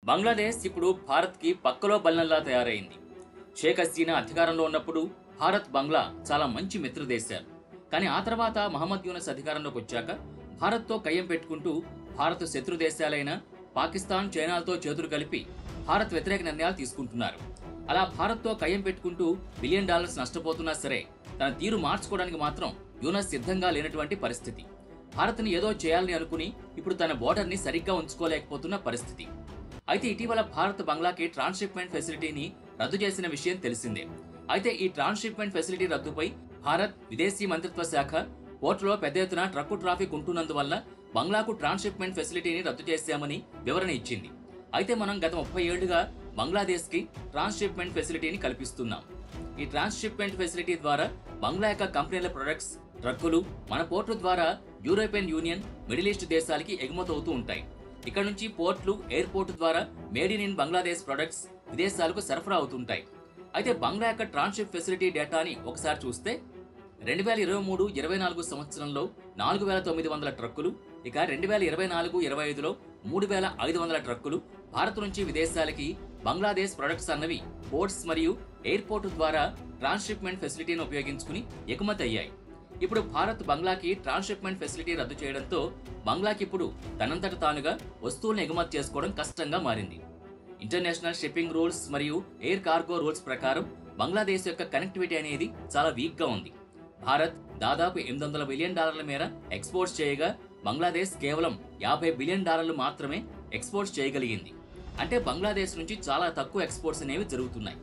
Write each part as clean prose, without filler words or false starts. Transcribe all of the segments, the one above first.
బంగ్లాదేశ్ ఇప్పుడు భారత్కి పక్కలో బల్లెంలా తయారైంది. షేక్ హసీనా అధికారంలో ఉన్నప్పుడు భారత్, బంగ్లా చాలా మంచి మిత్ర దేశాలు. కానీ ఆ తర్వాత మహమ్మద్ యూనస్ అధికారంలోకి వచ్చాక భారత్తో కయ్యం పెట్టుకుంటూ భారత్ శత్రు దేశాలైన పాకిస్తాన్, చైనాలతో చేతులు కలిపి భారత్ వ్యతిరేక నిర్ణయాలు తీసుకుంటున్నారు. అలా భారత్తో కయ్యం పెట్టుకుంటూ బిలియన్ డాలర్స్ నష్టపోతున్నా సరే తన తీరు మార్చుకోవడానికి మాత్రం యూనస్ సిద్ధంగా లేనటువంటి పరిస్థితి. భారత్ని ఏదో చేయాలని అనుకుని ఇప్పుడు తన బోర్డర్ని సరిగ్గా ఉంచుకోలేకపోతున్న పరిస్థితి. అయితే ఇటీవల భారత్ బంగ్లాకి ట్రాన్స్షిప్మెంట్ ఫెసిలిటీని రద్దు చేసిన విషయం తెలిసిందే. అయితే ఈ ట్రాన్స్షిప్మెంట్ ఫెసిలిటీ రద్దుపై భారత్ విదేశీ మంత్రిత్వ శాఖ పోర్టులో పెద్ద ఎత్తున ట్రక్కు ట్రాఫిక్ ఉంటున్నందువల్ల బంగ్లాకు ట్రాన్స్షిప్మెంట్ ఫెసిలిటీని రద్దు చేశామని వివరణ ఇచ్చింది. అయితే మనం గత 30 ఏళ్లుగా బంగ్లాదేశ్కి ట్రాన్స్షిప్మెంట్ ఫెసిలిటీని కల్పిస్తున్నాం. ఈ ట్రాన్స్షిప్మెంట్ ఫెసిలిటీ ద్వారా బంగ్లా యొక్క కంపెనీల ప్రొడక్ట్స్, ట్రక్కులు మన పోర్టు ద్వారా యూరోపియన్ యూనియన్, మిడిల్ ఈస్ట్ దేశాలకి ఎగుమతవుతూ ఉంటాయి. ఇక్కడ నుంచి పోర్టులు, ఎయిర్పోర్టు ద్వారా మేడ్ ఇన్ బంగ్లాదేశ్ ప్రొడక్ట్స్ విదేశాలకు సరఫరా అవుతుంటాయి. అయితే బంగ్లా యొక్క ట్రాన్స్షిప్ ఫెసిలిటీ డేటాని ఒకసారి చూస్తే 2023-24 సంవత్సరంలో 4900 ట్రక్కులు, ఇక 2024-25లో 3500 ట్రక్కులు భారత్ నుంచి విదేశాలకి బంగ్లాదేశ్ ప్రొడక్ట్స్ అన్నవి పోర్ట్స్ మరియు ఎయిర్పోర్టు ద్వారా ట్రాన్స్షిప్మెంట్ ఫెసిలిటీని ఉపయోగించుకుని ఎగుమతి అయ్యాయి. ఇప్పుడు భారత్ బంగ్లాకి ట్రాన్స్షిప్మెంట్ ఫెసిలిటీ రద్దు చేయడంతో బంగ్లాకి ఇప్పుడు తనంతట తానుగా వస్తువులను ఎగుమతి చేసుకోవడం కష్టంగా మారింది. ఇంటర్నేషనల్ షిప్పింగ్ రూల్స్ మరియు ఎయిర్ కార్గో రూల్స్ ప్రకారం బంగ్లాదేశ్ యొక్క కనెక్టివిటీ అనేది చాలా వీక్ గా ఉంది. భారత్ దాదాపు $800 బిలియన్ మేర ఎక్స్పోర్ట్స్ చేయగా బంగ్లాదేశ్ కేవలం $50 బిలియన్ మాత్రమే ఎక్స్పోర్ట్స్ చేయగలిగింది. అంటే బంగ్లాదేశ్ నుంచి చాలా తక్కువ ఎక్స్పోర్ట్స్ అనేవి జరుగుతున్నాయి.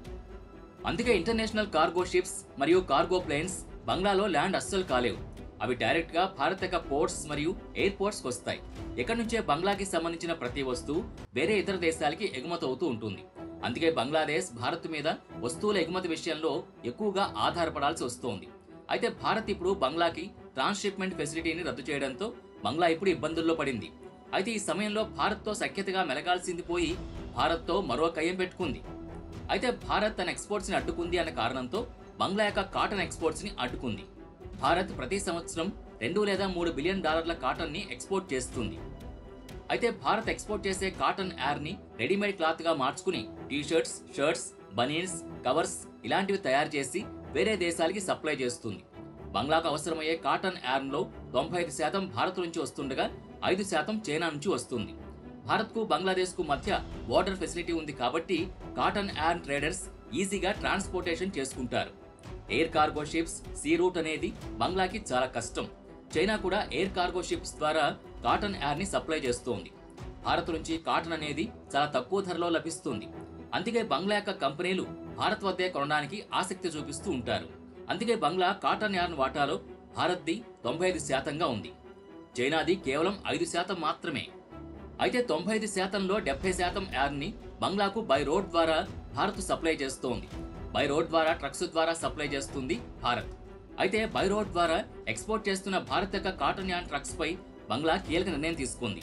అందుకే ఇంటర్నేషనల్ కార్గో షిప్స్ మరియు కార్గో ప్లేన్స్ బంగ్లాలో ల్యాండ్ అస్సలు కాలేవు. అవి డైరెక్ట్ గా భారత్ యొక్క పోర్ట్స్ మరియు ఎయిర్పోర్ట్స్ కు వస్తాయి. ఇక్కడ నుంచే బంగ్లాకి సంబంధించిన ప్రతి వస్తువు వేరే ఇతర దేశాలకి ఎగుమతి అవుతూ ఉంటుంది. అందుకే బంగ్లాదేశ్ భారత్ మీద వస్తువుల ఎగుమతి విషయంలో ఎక్కువగా ఆధారపడాల్సి వస్తోంది. అయితే భారత్ ఇప్పుడు బంగ్లాకి ట్రాన్స్షిప్మెంట్ ఫెసిలిటీని రద్దు చేయడంతో బంగ్లా ఇప్పుడు ఇబ్బందుల్లో పడింది. అయితే ఈ సమయంలో భారత్తో సఖ్యతగా మెలగాల్సింది పోయి భారత్తో మరో కయ్యం పెట్టుకుంది. అయితే భారత్ తన ఎక్స్పోర్ట్స్ ని అడ్డుకుంది అన్న కారణంతో బంగ్లా యొక్క కాటన్ ఎక్స్పోర్ట్స్ ని అడ్డుకుంది. భారత్ ప్రతి సంవత్సరం $2 లేదా $3 బిలియన్ కాటన్ ని ఎక్స్పోర్ట్ చేస్తుంది. అయితే భారత్ ఎక్స్పోర్ట్ చేసే కాటన్ యార్ ని రెడీమేడ్ క్లాత్ గా మార్చుకుని టీ-షర్ట్స్, షర్ట్స్, బనీన్స్, కవర్స్ ఇలాంటివి తయారు చేసి వేరే దేశాలకి సప్లై చేస్తుంది. బంగ్లాకు అవసరమయ్యే కాటన్ యార్న్ లో 95% భారత్ నుంచి వస్తుండగా 5% చైనా నుంచి వస్తుంది. భారత్ కు బంగ్లాదేశ్ కు మధ్య బోర్డర్ ఫెసిలిటీ ఉంది కాబట్టి కాటన్ యార్న్ ట్రేడర్స్ ఈజీగా ట్రాన్స్పోర్టేషన్ చేసుకుంటారు. Air cargo ships, sea route అనేది బంగ్లాకి చాలా కష్టం. చైనా కూడా ఎయిర్ కార్గో షిప్స్ ద్వారా కాటన్ యార్ ని సప్లై చేస్తోంది. భారత్ నుంచి కాటన్ అనేది చాలా తక్కువ ధరలో లభిస్తుంది. అందుకే బంగ్లా యొక్క కంపెనీలు భారత్ వద్దే కొనడానికి ఆసక్తి చూపిస్తూ ఉంటారు. అందుకే బంగ్లా కాటన్ యార్న్ వాటాలో భారత్ది 95%గా ఉంది. చైనాది కేవలం 5% మాత్రమే. అయితే 95%లో 70% యార్న్ ని బంగ్లాకు బై రోడ్ ద్వారా భారత్ సప్లై చేస్తోంది. బై రోడ్ ద్వారా ట్రక్స్ ద్వారా సప్లై చేస్తుంది భారత్. అయితే బై రోడ్ ద్వారా ఎక్స్పోర్ట్ చేస్తున్న భారత్ యొక్క కాటన్ యార్న్ ట్రక్స్ పై బంగ్లా కీలక నిర్ణయం తీసుకుంది.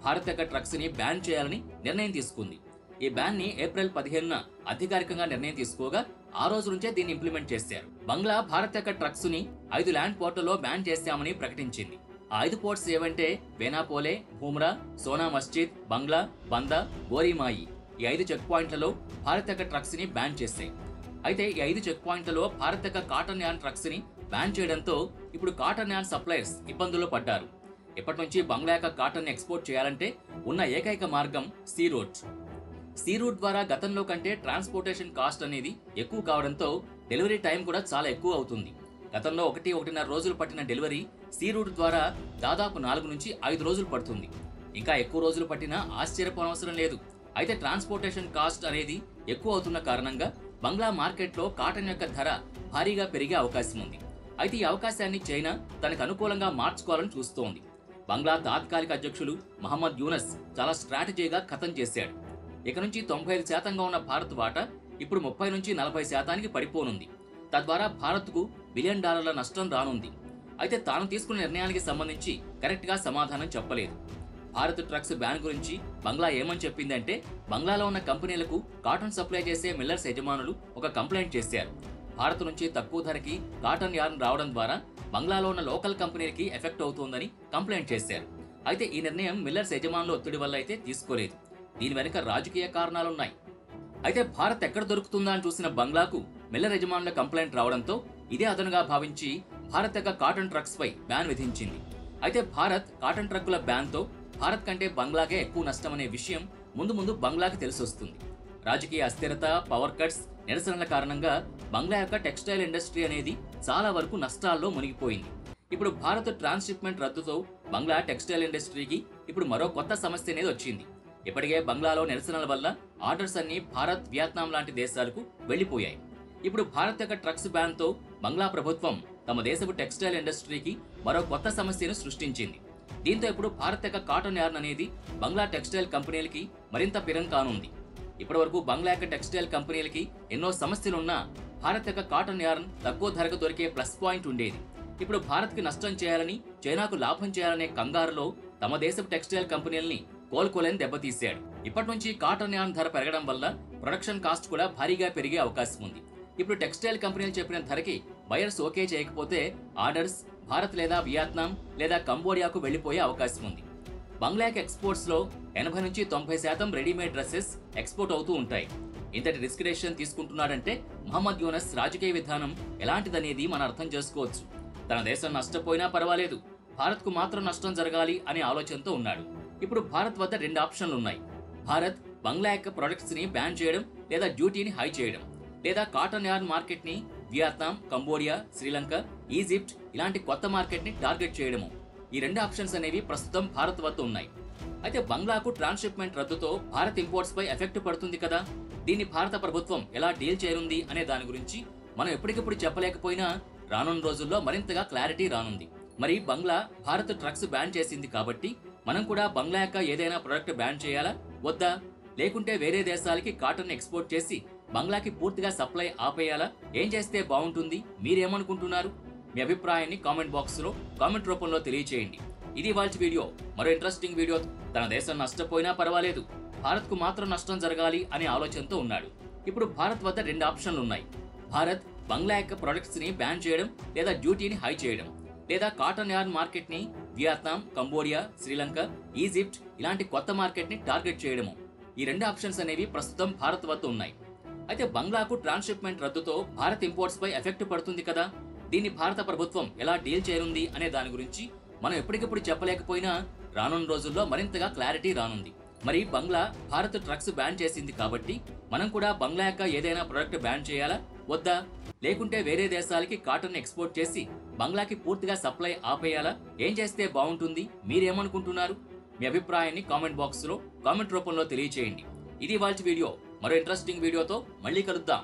భారత్ యొక్క ట్రక్స్ ని బ్యాన్ చేయాలని నిర్ణయం తీసుకుంది. ఈ బ్యాన్ ని ఏప్రిల్ 15న అధికారికంగా నిర్ణయం తీసుకోగా ఆ రోజు నుంచే దీన్ని ఇంప్లిమెంట్ చేశారు. బంగ్లా భారత్ యొక్క ట్రక్స్ ని 5 ల్యాండ్ పోర్టుల్లో బ్యాన్ చేశామని ప్రకటించింది. ఆ 5 పోర్ట్స్ ఏవంటే బేనాపోలే, భూమ్రా, సోనా మస్జిద్, బంగ్లా, బందా, గోరిమాయి. ఈ 5 చెక్ పాయింట్లలో భారత్ యొక్క ట్రక్స్ ని బ్యాన్ చేశాయి. అయితే ఈ 5 చెక్ పాయింట్లలో భారత్ యొక్క కాటన్ యార్న్ ట్రక్స్ ని బ్యాన్ చేయడంతో ఇప్పుడు కాటన్ యార్న్ సప్లయర్స్ ఇబ్బందుల్లో పడ్డారు. ఇప్పటి నుంచి బంగ్లా యొక్క కాటన్ ని ఎక్స్పోర్ట్ చేయాలంటే ఉన్న ఏకైక మార్గం సీ రూట్. సీ రూట్ ద్వారా గతంలో కంటే ట్రాన్స్పోర్టేషన్ కాస్ట్ అనేది ఎక్కువ కావడంతో డెలివరీ టైం కూడా చాలా ఎక్కువ అవుతుంది. గతంలో 1-1.5 రోజులు పట్టిన డెలివరీ సీ రూట్ ద్వారా దాదాపు 4 నుంచి 5 రోజులు పడుతుంది. ఇంకా ఎక్కువ రోజులు పట్టినా ఆశ్చర్యపోనవసరం లేదు. అయితే ట్రాన్స్పోర్టేషన్ కాస్ట్ అనేది ఎక్కువ అవుతున్న కారణంగా బంగ్లా మార్కెట్లో కాటన్ యొక్క ధర భారీగా పెరిగే అవకాశం ఉంది. అయితే ఈ అవకాశాన్ని చైనా తనకు అనుకూలంగా మార్చుకోవాలని చూస్తోంది. బంగ్లా తాత్కాలిక అధ్యక్షులు మహమ్మద్ యూనస్ చాలా స్ట్రాటజీగా ఖతం చేశాడు. ఇక నుంచి 95%గా ఉన్న భారత్ వాటా ఇప్పుడు 30-40%కి పడిపోనుంది. తద్వారా భారత్కు $1 బిలియన్ నష్టం రానుంది. అయితే తాను తీసుకున్న నిర్ణయానికి సంబంధించి కరెక్ట్ గా సమాధానం చెప్పలేదు. భారత్ ట్రక్స్ బ్యాన్ గురించి బంగ్లా ఏమని చెప్పిందంటే బంగ్లాలో ఉన్న కంపెనీలకు కాటన్ సప్లై చేసే మిల్లర్స్ యజమానులు ఒక కంప్లైంట్ చేశారు. భారత్ నుంచి తక్కువ ధరకి కాటన్ యార్న్ రావడం ద్వారా బంగ్లాలో ఉన్న లోకల్ కంపెనీలకి ఎఫెక్ట్ అవుతోందని కంప్లైంట్ చేశారు. అయితే ఈ నిర్ణయం మిల్లర్స్ యజమానుల ఒత్తిడి వల్ల అయితే తీసుకోలేదు. దీని వెనుక రాజకీయ కారణాలున్నాయి. అయితే భారత్ ఎక్కడ దొరుకుతుందా అని చూసిన బంగ్లాకు మిల్లర్ యజమానుల కంప్లైంట్ రావడంతో ఇదే అదనుగా భావించి భారత్ యొక్క కాటన్ ట్రక్స్ పై బ్యాన్ విధించింది. అయితే భారత్ కాటన్ ట్రక్కుల బ్యాన్తో భారత్ కంటే బంగ్లాకే ఎక్కువ నష్టమనే విషయం ముందు ముందు బంగ్లాకి తెలిసొస్తుంది. రాజకీయ అస్థిరత, పవర్ కట్స్, నిరసనల కారణంగా బంగ్లా యొక్క టెక్స్టైల్ ఇండస్ట్రీ అనేది చాలా వరకు నష్టాల్లో మునిగిపోయింది. ఇప్పుడు భారత్ ట్రాన్స్షిప్మెంట్ రద్దుతో బంగ్లా టెక్స్టైల్ ఇండస్ట్రీకి ఇప్పుడు మరో కొత్త సమస్య అనేది వచ్చింది. ఇప్పటికే బంగ్లాలో నిరసనల వల్ల ఆర్డర్స్ అన్ని భారత్, వియత్నాం లాంటి దేశాలకు వెళ్లిపోయాయి. ఇప్పుడు భారత్ యొక్క ట్రక్స్ బ్యాన్ తో బంగ్లా ప్రభుత్వం తమ దేశపు టెక్స్టైల్ ఇండస్ట్రీకి మరో కొత్త సమస్యను సృష్టించింది. దీంతో ఇప్పుడు భారత్ యొక్క కాటన్ యార్న్ అనేది బంగ్లా టెక్స్టైల్ కంపెనీలకి మరింత పిరం కానుంది. ఇప్పటివరకు బంగ్లా యొక్క టెక్స్టైల్ కంపెనీలకి ఎన్నో సమస్యలున్నా భారత్ యొక్క కాటన్ యార్న్ తక్కువ ధరకు దొరికే ప్లస్ పాయింట్ ఉండేది. ఇప్పుడు భారత్ కి నష్టం చేయాలని, చైనాకు లాభం చేయాలనే కంగారులో తమ దేశపు టెక్స్టైల్ కంపెనీలని కోలుకోలేని దెబ్బతీశాడు. ఇప్పటి నుంచి కాటన్ యార్న్ ధర పెరగడం వల్ల ప్రొడక్షన్ కాస్ట్ కూడా భారీగా పెరిగే అవకాశం ఉంది. ఇప్పుడు టెక్స్టైల్ కంపెనీలు చెప్పిన ధరకి బయర్స్ ఓకే చేయకపోతే ఆర్డర్స్ భారత్ లేదా వియత్నాం లేదా కంబోడియాకు వెళ్లిపోయే అవకాశం ఉంది. బంగ్లాకి ఎక్స్పోర్ట్స్ లో 80 నుంచి 90% రెడీమేడ్ డ్రెస్సెస్ ఎక్స్పోర్ట్ అవుతూ ఉంటాయి. ఇంతటి రిస్క్ డెసిషన్ తీసుకుంటున్నాడంటే మహమ్మద్ యూనస్ రాజకీయ విధానం ఎలాంటిదనేది మనం అర్థం చేసుకోవచ్చు. తన దేశం నష్టపోయినా పర్వాలేదు, భారత్ కు మాత్రం నష్టం జరగాలి అనే ఆలోచనతో ఉన్నాడు. ఇప్పుడు భారత్ వద్ద 2 ఆప్షన్లు ఉన్నాయి. భారత్ బంగ్లా యొక్క ప్రొడక్ట్స్ ని బ్యాన్ చేయడం లేదా డ్యూటీని హై చేయడం, లేదా కాటన్ యార్న్ మార్కెట్ ని వియత్నాం, కంబోడియా, శ్రీలంక, ఈజిప్ట్ ఇలాంటి కొత్త మార్కెట్ ని టార్గెట్ చేయడము. ఈ 2 ఆప్షన్స్ అనేవి ప్రస్తుతం భారత్ వద్ద ఉన్నాయి. అయితే బంగ్లాకు ట్రాన్స్షిప్మెంట్ రద్దుతో భారత్ ఇంపోర్ట్స్ పై ఎఫెక్ట్ పడుతుంది కదా, దీన్ని భారత ప్రభుత్వం ఎలా డీల్ చేయనుంది అనే దాని గురించి మనం ఎప్పటికప్పుడు చెప్పలేకపోయినా రానున్న రోజుల్లో మరింతగా క్లారిటీ రానుంది. మరి బంగ్లా భారత్ ట్రక్స్ బ్యాన్ చేసింది కాబట్టి మనం కూడా బంగ్లా యొక్క ఏదైనా ప్రొడక్ట్ బ్యాన్ చేయాలా వద్దా, లేకుంటే వేరే దేశాలకి కాటన్ ఎక్స్పోర్ట్ చేసి బంగ్లాకి పూర్తిగా సప్లై ఆపేయాలా? ఏం చేస్తే బాగుంటుంది? మీరేమనుకుంటున్నారు? మీ అభిప్రాయాన్ని కామెంట్ బాక్స్ లో కామెంట్ రూపంలో తెలియచేయండి. ఇది ఇవాల్టి వీడియో. మరో ఇంట్రెస్టింగ్ వీడియో. తన దేశం నష్టపోయినా పర్వాలేదు, భారత్ కు మాత్రం నష్టం జరగాలి అనే ఆలోచనతో ఉన్నాడు. ఇప్పుడు భారత్ వద్ద 2 ఆప్షన్లు ఉన్నాయి. భారత్ బంగ్లా యొక్క ప్రొడక్ట్స్ ని బ్యాన్ చేయడం లేదా డ్యూటీని హై చేయడం, లేదా కాటన్ యార్న్ మార్కెట్ ని వియత్నాం, కంబోడియా, శ్రీలంక, ఈజిప్ట్ ఇలాంటి కొత్త మార్కెట్ ని టార్గెట్ చేయడము. ఈ 2 ఆప్షన్స్ అనేవి ప్రస్తుతం భారత్ వద్ద ఉన్నాయి. అయితే బంగ్లాకు ట్రాన్స్షిప్మెంట్ రద్దుతో భారత్ ఇంపోర్ట్స్ పై ఎఫెక్ట్ పడుతుంది కదా, దీన్ని భారత ప్రభుత్వం ఎలా డీల్ చేయనుంది అనే దాని గురించి మనం ఎప్పటికప్పుడు చెప్పలేకపోయినా రానున్న రోజుల్లో మరింతగా క్లారిటీ రానుంది. మరి బంగ్లా భారత్ ట్రక్స్ బ్యాన్ చేసింది కాబట్టి మనం కూడా బంగ్లా యొక్క ఏదైనా ప్రొడక్ట్ బ్యాన్ చేయాలా వద్దా, లేకుంటే వేరే దేశాలకి కాటన్ ఎక్స్పోర్ట్ చేసి బంగ్లాకి పూర్తిగా సప్లై ఆపేయాలా? ఏం చేస్తే బాగుంటుంది? మీరేమనుకుంటున్నారు? మీ అభిప్రాయాన్ని కామెంట్ బాక్స్ లో కామెంట్ రూపంలో తెలియచేయండి. ఇది ఇవాల్టి వీడియో. మరో ఇంట్రెస్టింగ్ వీడియోతో మళ్ళీ కలుద్దాం.